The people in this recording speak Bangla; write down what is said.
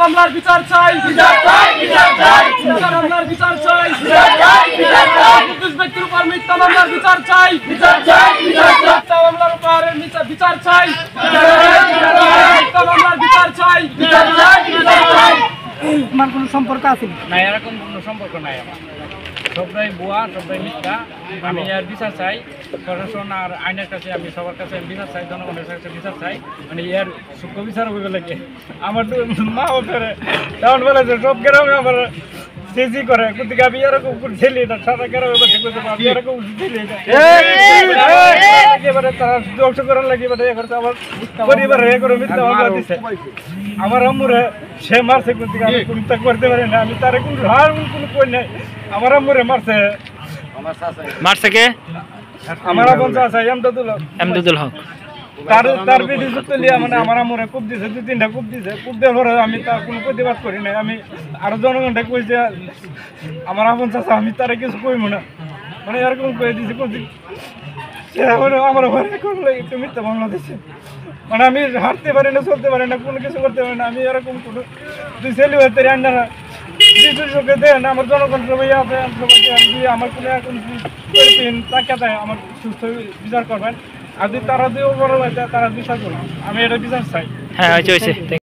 মামলার বিচার চাই, বিচার চাই, বিচার চাই, মিথ্যা মামলার বিচার চাই, বিচার চাই, বিচার চাই, নির্দোষ ব্যক্তির উপর মিথ্যা মামলার বিচার চাই, বিচার চাই, বিচার চাই, মিথ্যা মামলার উপর বিচার চাই, বিচার চাই, মিথ্যা মামলার বিচার চাই, বিচার চাই, বিচার চাই। তোমার কোনো সম্পর্ক আছে না? এরকম কোনো সম্পর্ক নাই আমার, সবটাই ভুয়া, সবটাই মিথ্যা। আমি এর বিচার চাই, প্রশাসন আর আইনের কাছে আমি সবার কাছে বিচার চাই, জনগণের কাছে বিচার চাই। মানে এর সূক্ষ্ম বিচার হইবে লাগে। আমার মা ওপরে তেমন বলে যে সব গ্রামে আমার চেঁচি করে, কিন্তু আমি এরকম ছেলে এটা সারা গ্রামে বসে করতে পারবো, এরকম ছেলে এবারে তারা ধ্বংস করার লাগে, এবারে এখন আমার পরিবারে এ করে মিথ্যা মামলা দিচ্ছে। আমার আম্মুরে সে মারছে, কিন্তু আমি চিন্তা করতে পারি না, আমি তার কোনো হার কোনো কই নাই। আমার আম্মুরে মারছে, মারছে কে? আমার আপন চাচা এমদাদুল হক। তার ভিডিও তুলিয়া মানে আমার আম্মুরে কূপ দিছে, 2-3টা কূপ দিছে। কূপ দেওয়ার পরে আমি তার কোনো প্রতিবাদ করি নাই। আমি আরো জনগণটা কইছে আমার আপন চাচা, আমি তারা কিছু কইব না, মানে এরকম কয়ে দিছি। আমার ঘরে করলে একটু মিথ্যা মামলা দিচ্ছে, মানে আমি হাঁটতে পারি না, চলতে পারি না, কোনো কিছু করতে পারি না। আমি এরকম কোনো দুই ছেলে হতে রান্নারা চোখে দেন, আমার জনগণ সবাই আছে, আমার কোনো এখন তাকে দেয়, আমার সুস্থ বিচার করবেন। আর যদি তারা দিয়েও বড় হয় তারা বিচার করবেন, আমি এটা বিচার চাই। হ্যাঁ, হয়েছে।